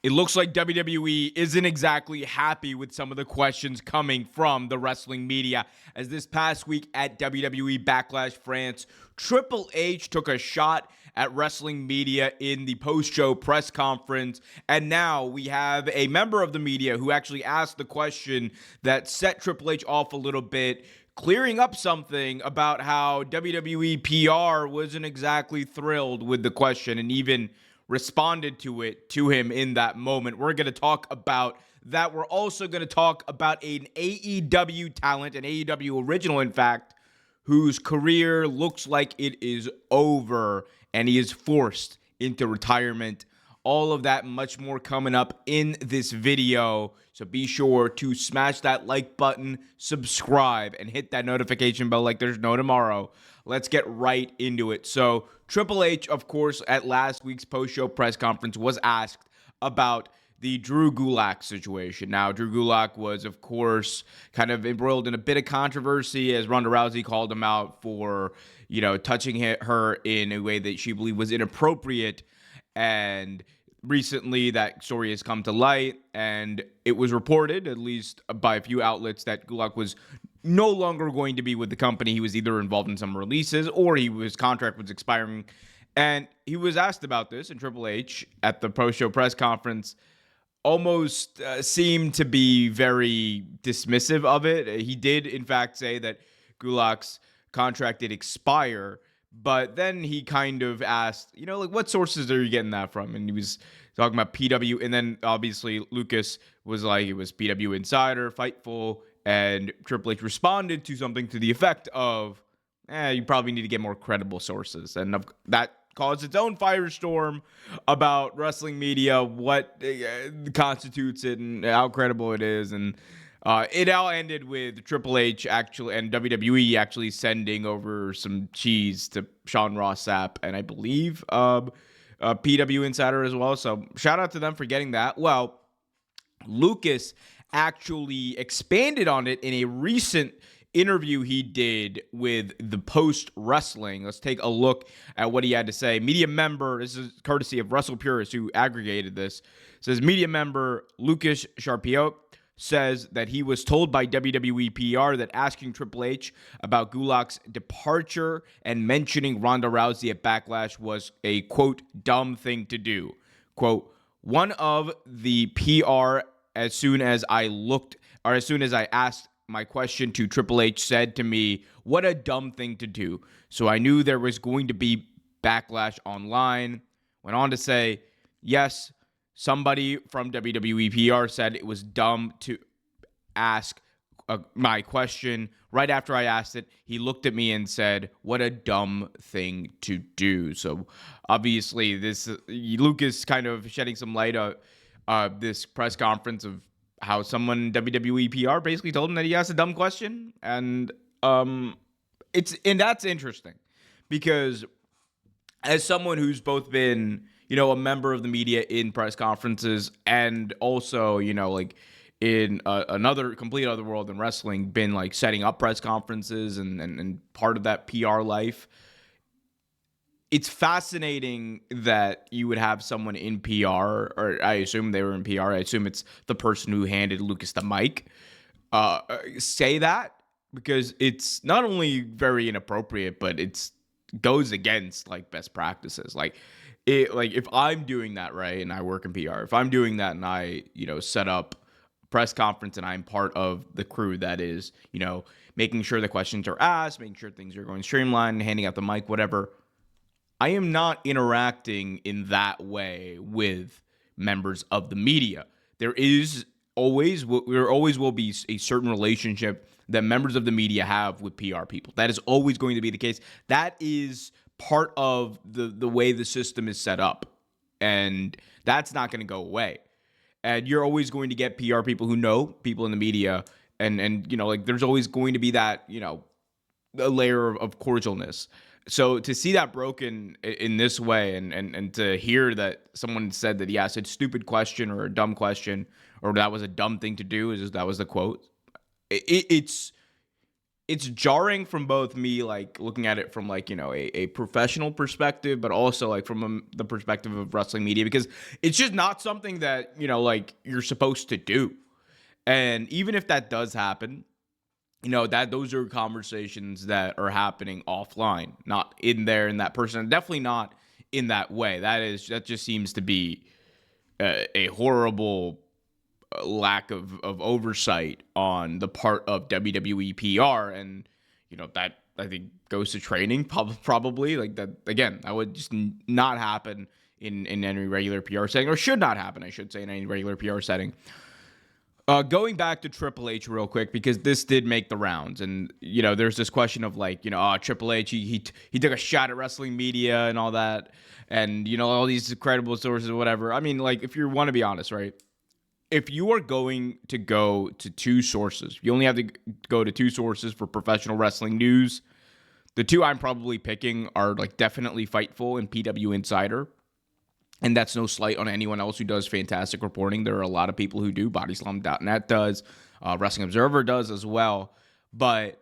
It looks like WWE isn't exactly happy with some of the questions coming from the wrestling media, as this past week at WWE Backlash France, Triple H took a shot at wrestling media in the post-show press conference, and now we have a member of the media who actually asked the question that set Triple H off a little bit, clearing up something about how WWE PR wasn't exactly thrilled with the question and even responded to him in that moment. We're going to talk about that. We're also going to talk about an AEW talent, an AEW original, in fact, whose career looks like it is over and he is forced into retirement. All of that and much more coming up in this video. So be sure to smash that like button, subscribe, and hit that notification bell like there's no tomorrow. Let's get right into it. So Triple H, of course, at last week's post-show press conference was asked about the Drew Gulak situation. Now, Drew Gulak was, of course, kind of embroiled in a bit of controversy as Ronda Rousey called him out for, touching her in a way that she believed was inappropriate. And recently that story has come to light, and it was reported, at least by a few outlets, that Gulak was no longer going to be with the company. He was either involved in some releases or his contract was expiring. And he was asked about this, and Triple H at the post-show press conference almost seemed to be very dismissive of it. He did, in fact, say that Gulak's contract did expire, but then he kind of asked, what sources are you getting that from? And he was talking about PW, and then obviously Lucas was like, it was PW Insider, Fightful, and Triple H responded to something to the effect of, you probably need to get more credible sources. And that caused its own firestorm about wrestling media, what constitutes it, and how credible it is. And it all ended with Triple H actually and WWE actually sending over some cheese to Sean Ross Sapp and I believe PW Insider as well. So shout out to them for getting that. Well, Lucas actually expanded on it in a recent interview he did with the Post Wrestling. Let's take a look at what he had to say. Media member, this is courtesy of Wrestle Purist who aggregated this, says media member Lucas Sharpiot says that he was told by WWE PR that asking Triple H about Gulak's departure and mentioning Ronda Rousey at Backlash was a, quote, dumb thing to do. Quote, one of the PR, as soon as I asked my question to Triple H, said to me, what a dumb thing to do. So I knew there was going to be backlash online. Went on to say, yes, somebody from WWE PR said it was dumb to ask my question. Right after I asked it, he looked at me and said, what a dumb thing to do. So obviously this Lucas kind of shedding some light on this press conference of how someone WWE PR basically told him that he asked a dumb question. And that's interesting because as someone who's both been, a member of the media in press conferences and also, in another complete other world in wrestling, been like setting up press conferences and part of that PR life. It's fascinating that you would have someone in PR, or I assume they were in PR. I assume it's the person who handed Lucas the mic, say that, because it's not only very inappropriate, but it goes against like best practices. Like if I'm doing that, right, and I work in PR, if I'm doing that and I, set up a press conference and I'm part of the crew that is, making sure the questions are asked, making sure things are going streamlined, handing out the mic, whatever, I am not interacting in that way with members of the media. There always will be a certain relationship that members of the media have with PR people. That is always going to be the case. That is part of the way the system is set up, and that's not going to go away. And you're always going to get PR people who know people in the media, and there's always going to be that a layer of cordialness. So to see that broken in this way, and to hear that someone said that he asked a stupid question or a dumb question, or that was a dumb thing to do, that was the quote. It's it's jarring from both me, like looking at it from like, a professional perspective, but also like from the perspective of wrestling media, because it's just not something that, like you're supposed to do. And even if that does happen, that those are conversations that are happening offline, not in there in that person, definitely not in that way. That just seems to be a horrible lack of oversight on the part of WWE PR. And that I think goes to training, probably. Like that, again, that would just not happen in any regular PR setting, or should not happen, I should say, in any regular PR setting. Going back to Triple H real quick, because this did make the rounds, and there's this question of like, Triple H, he took a shot at wrestling media and all that, and all these credible sources or whatever. I mean, like, if you want to be honest, right? If you are going to go to two sources, you only have to go to two sources for professional wrestling news. The two I'm probably picking are like definitely Fightful and PW Insider. And that's no slight on anyone else who does fantastic reporting. There are a lot of people who do. Bodyslam.net does. Wrestling Observer does as well. But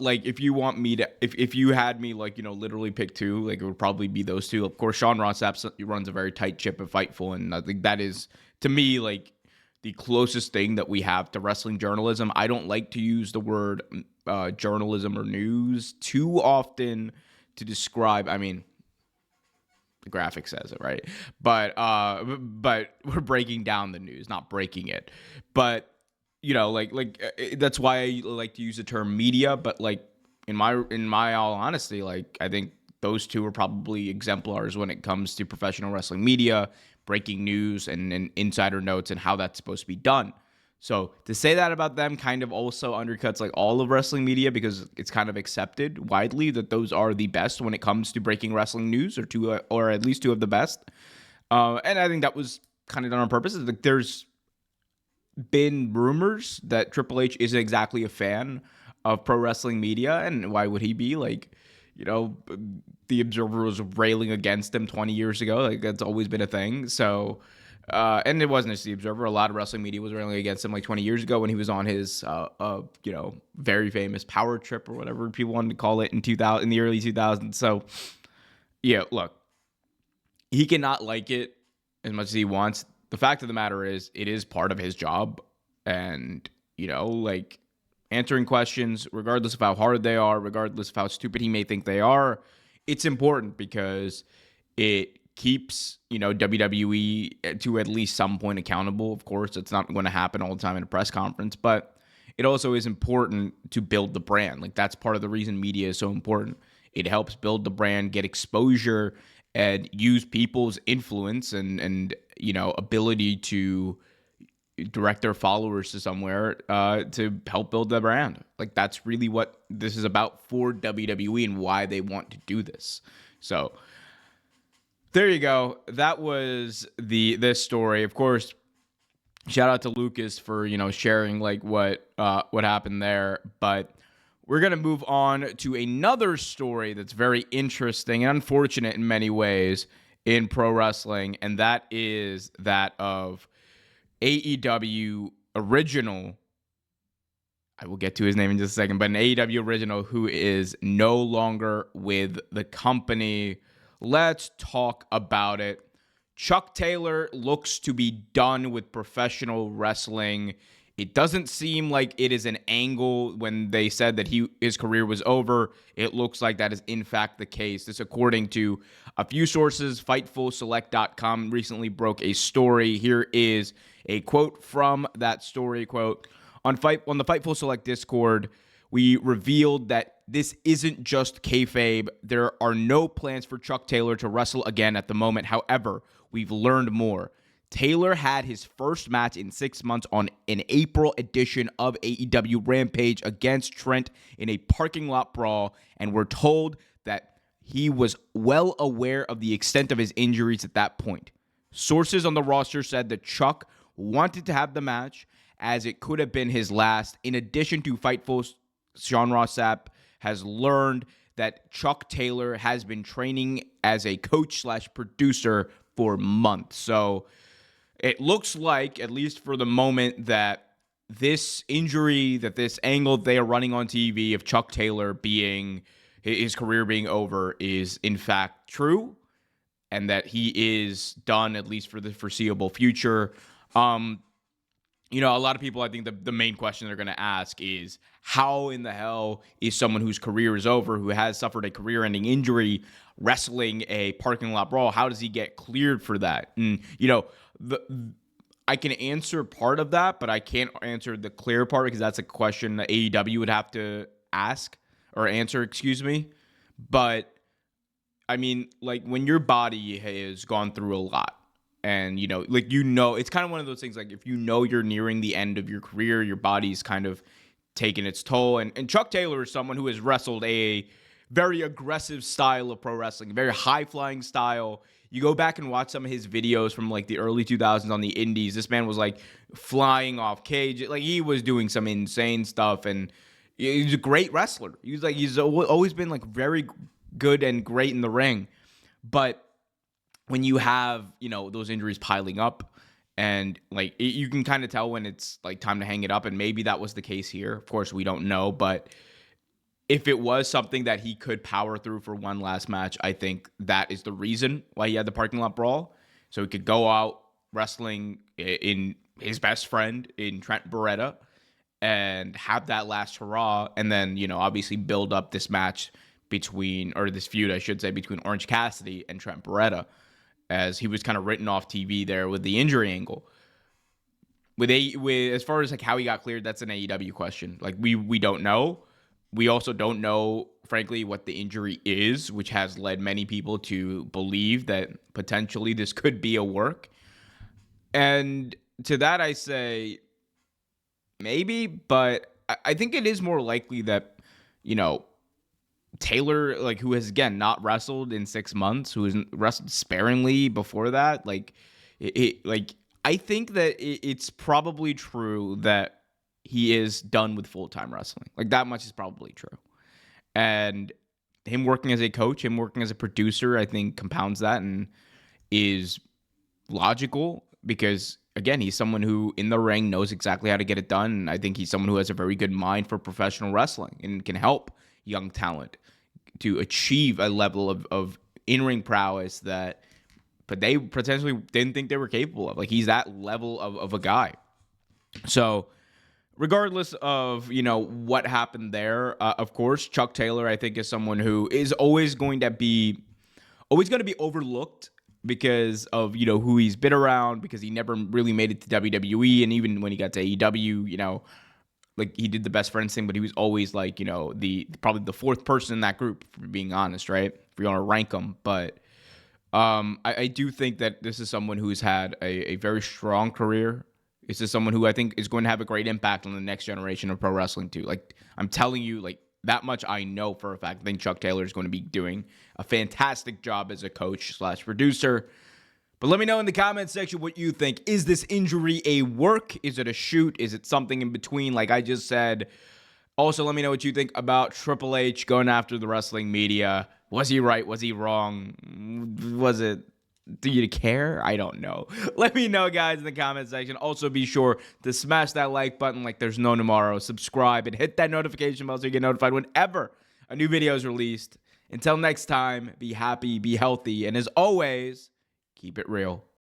like, if you want me to, if you had me like, literally pick two, like it would probably be those two. Of course, Sean Ross Sapp runs a very tight ship at Fightful. And I think that is, to me, like the closest thing that we have to wrestling journalism. I don't like to use the word journalism or news too often to describe, I mean, the graphic says it, right? But we're breaking down the news, not breaking it. But that's why I like to use the term media. But like in my all honesty, like I think those two are probably exemplars when it comes to professional wrestling media, breaking news and insider notes and how that's supposed to be done. So to say that about them kind of also undercuts like all of wrestling media, because it's kind of accepted widely that those are the best when it comes to breaking wrestling news, or at least two of the best. And I think that was kind of done on purpose. Like, there's been rumors that Triple H isn't exactly a fan of pro wrestling media, and why would he be? Like, the Observer was railing against him 20 years ago. Like, that's always been a thing. So. And it wasn't just the Observer. A lot of wrestling media was railing against him like 20 years ago when he was on his, very famous power trip or whatever people wanted to call it in the early 2000s. So, yeah, look, he cannot like it as much as he wants. The fact of the matter is, it is part of his job, and like answering questions, regardless of how hard they are, regardless of how stupid he may think they are, it's important because it keeps, WWE to at least some point accountable. Of course, it's not going to happen all the time in a press conference, but it also is important to build the brand. Like, that's part of the reason media is so important. It helps build the brand, get exposure, and use people's influence and ability to direct their followers to somewhere to help build the brand. Like, that's really what this is about for WWE and why they want to do this. So there you go. That was this story. Of course, shout out to Lucas for sharing like what happened there. But we're gonna move on to another story that's very interesting and unfortunate in many ways in pro wrestling, and that is that of AEW original. I will get to his name in just a second, but an AEW original who is no longer with the company. Let's talk about it. Chuck Taylor looks to be done with professional wrestling. It doesn't seem like it is an angle when they said that his career was over. It looks like that is in fact the case. This according to a few sources. FightfulSelect.com recently broke a story. Here is a quote from that story. Quote, on the Fightful Select Discord, we revealed that this isn't just kayfabe. There are no plans for Chuck Taylor to wrestle again at the moment. However, we've learned more. Taylor had his first match in 6 months on an April edition of AEW Rampage against Trent in a parking lot brawl, and we're told that he was well aware of the extent of his injuries at that point. Sources on the roster said that Chuck wanted to have the match, as it could have been his last. In addition to Fightful's Sean Ross Sapp has learned that Chuck Taylor has been training as a coach/producer for months. So it looks like, at least for the moment, that this injury, that this angle they are running on TV of Chuck Taylor being his career being over is in fact true, and that he is done at least for the foreseeable future. A lot of people, I think the main question they're going to ask is, how in the hell is someone whose career is over, who has suffered a career-ending injury, wrestling a parking lot brawl? How does he get cleared for that? And, I can answer part of that, but I can't answer the clear part because that's a question that AEW would have to ask or answer, excuse me. But, I mean, like, when your body has gone through a lot, and, it's kind of one of those things, like, if you're nearing the end of your career, your body's kind of taking its toll. And Chuck Taylor is someone who has wrestled a very aggressive style of pro wrestling, a very high-flying style. You go back and watch some of his videos from, like, the early 2000s on the indies. This man was, like, flying off cage. Like, he was doing some insane stuff, and he's a great wrestler. He's always been, like, very good and great in the ring. But when you have, those injuries piling up, and, like, you can kind of tell when it's, like, time to hang it up, and maybe that was the case here. Of course, we don't know, but if it was something that he could power through for one last match, I think that is the reason why he had the parking lot brawl. So he could go out wrestling in his best friend in Trent Beretta and have that last hurrah, and then, obviously build up this match this feud, I should say, between Orange Cassidy and Trent Beretta, as he was kind of written off TV there with the injury angle. With as far as, like, how he got cleared, that's an AEW question. Like, we don't know. We also don't know, frankly, what the injury is, which has led many people to believe that potentially this could be a work. And to that I say, maybe, but I think it is more likely that, Taylor, like, who has, again, not wrestled in 6 months, who has wrestled sparingly before that, I think that it's probably true that he is done with full-time wrestling. Like, that much is probably true. And him working as a coach, him working as a producer, I think compounds that and is logical because, again, he's someone who in the ring knows exactly how to get it done. And I think he's someone who has a very good mind for professional wrestling and can help young talent to achieve a level of in-ring prowess but they potentially didn't think they were capable of. Like, he's that level of a guy. So regardless of, what happened there, of course, Chuck Taylor, I think, is someone who is always going to be overlooked because of, who he's been around, because he never really made it to WWE. And even when he got to AEW, like, he did the best friends thing, but he was always, like, probably the fourth person in that group, for being honest, right? If you want to rank them. But I do think that this is someone who's had a very strong career. This is someone who I think is going to have a great impact on the next generation of pro wrestling too. Like, I'm telling you, like, that much I know for a fact. I think Chuck Taylor is going to be doing a fantastic job as a coach / producer. But let me know in the comments section what you think. Is this injury a work? Is it a shoot? Is it something in between, like I just said? Also, let me know what you think about Triple H going after the wrestling media. Was he right? Was he wrong? Do you care? I don't know. Let me know, guys, in the comment section. Also, be sure to smash that like button like there's no tomorrow. Subscribe and hit that notification bell so you get notified whenever a new video is released. Until next time, be happy, be healthy, and as always, keep it real.